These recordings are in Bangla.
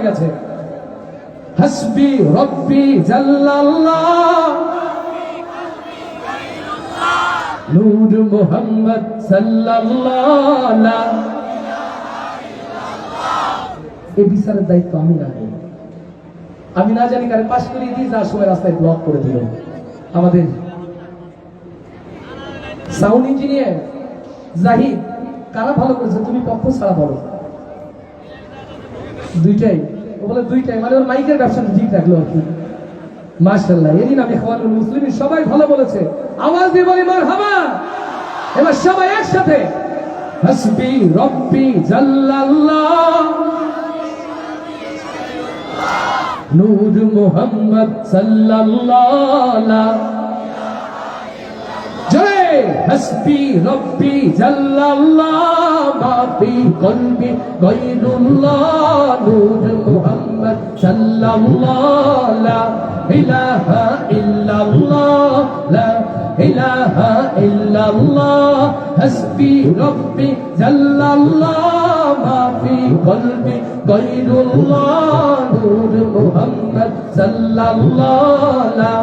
হয়ে গেছে। হাসবি রব্বি জাল্লাল্লাহ নূর মুহাম্মদ সাল্লাল্লাহ। এই বিচারের দায়িত্ব আমি না নিই, আমি না জানি কারে পাশ করিয়ে দিই, যার সময় রাস্তায় ব্লক করে দিল। আমাদের সাউন্ড ইঞ্জিনিয়ার জাহিদ কারা ভালো করেছে, তুমি পক্ষ ছাড়া বলো। দুইটাই, ও বলে দুইটাই, মানে ওর মাইকের ব্যবসা ঠিক রাখলো আর কি। মাশাআল্লাহ, এদিন আমি ইখওয়ানুল মুসলিমিন সবাই ভালো বলেছে, আওয়াজ দিয়ে বলি মারহাবা। এবার সবাই একসাথে হাসবি রব্বি জাল্লাল্লাহ নূর মুহাম্মদ সাল্লাল্লাহ। জয় হাসবি রব্বি জাল্লাল্লাহ মাফি কলবি গায়রুল্লাহ নূর মুহাম্মদ সাল্লাল্লাহ লা ইলাহা ইল্লাল্লাহ লা ইলাহা ইল্লাল্লাহ হাসবি রব্বি জাল্লাল্লাহ মাফি কলবি গায়রুল্লাহ নূর মুহাম্মদ সাল্লাল্লাহ লা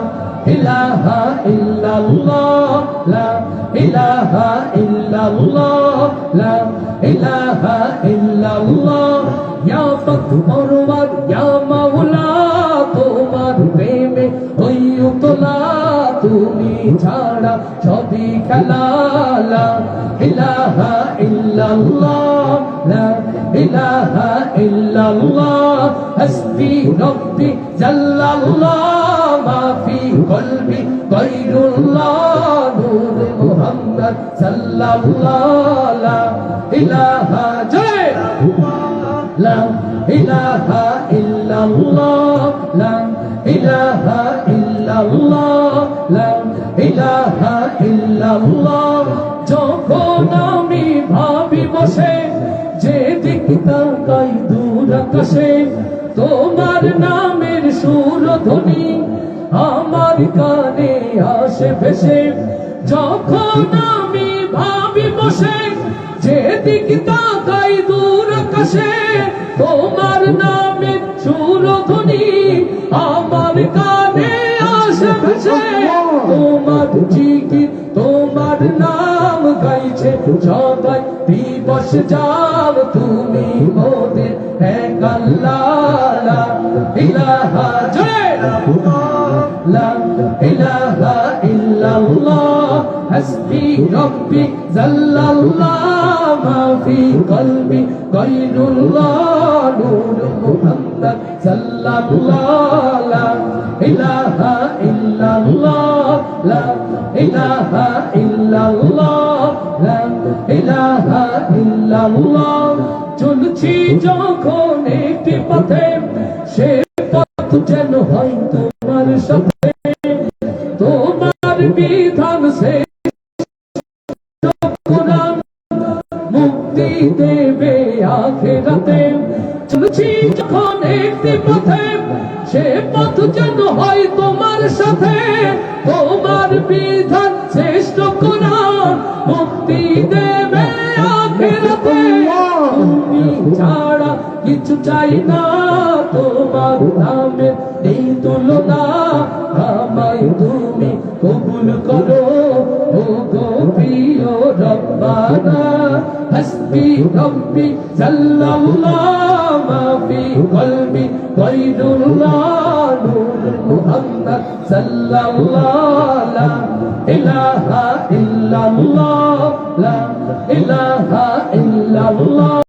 ইলাহা ইল্লাল্লাহ লা ইলাহা ইল্লাল্লাহ লা ইলাহা ইল্লাল্লাহ। ইয়া পরওয়ার ইয়া মাওলা তোমার প্রেমে হই উতলা, তুমি ছাড়া সবই খেলা। লা ইলাহা ইল্লাল্লাহ লা ইলাহা ইল্লাল্লাহ হাসবি রব্বি জাল্লাল্লাহ মাফি কলবি গায়রুল্লাহ নূর মুহাম্মদ সাল্লাল্লাহ লা ইলাহা জয় লা ইলাহা ইল্লাল্লাহ লা ইলাহা ইল্লাল্লাহ লা ইলাহা ইল্লাল্লাহ। যখন আমি ভাবি বসে যেদিক তাকাই দূর আকাশে, তোমার নামের সুরধ্বনি আমার কানে আসে ভেসে। যখন আমি ভাবি বসে যেদিক তাকাই দূর আকাশে, তোমার নামের সুরধ্বনি আমার কানে আসে ভেসে। তোমার জিকির তোমার নাম গাইছে সবাই দিবস যাও, তুমি মোদের এক আল্লাহ লা ইলাহা জয় লা ইলাহা ইল্লাল্লাহ হাসবি রব্বি জাল্লাল্লাহ মাফি কলবি গায়রুল্লাহ নূর মুহাম্মদ সাল্লাল্লাহ লা ইলাহা ইল্লাল্লাহ লা ইলাহা ইল্লাল্লাহ লা ইলাহা ইল্লাল্লাহ। চলছি যখন একটি পথে, সে পথ যেন হয় তোমার সাথে, তোমার বিধান সে কোরআন মুক্তি দেবে আখিরাতে। চলছি যখন একটি পথে, সে পথ যেন হয় তোমার সাথে, তোমার বিধান শ্রেষ্ঠ কোরআন মুক্তি দেবে আখিরাতে। তুমি ছাড়া কিছু চাই না, তোমার নামে নেই তুলনা, আমায় তুমি কবুল করো ও গো প্রিয় রব্বানা। হাসবি রব্বি জাল্লাল্লাহ মাফি কলবি গায়রুল্লাহ নূর মুহাম্মদ সাল্লাল্লাহ লা ইলাহা ইল্লাল্লাহ লা ইলাহা ইল্লাল্লাহ।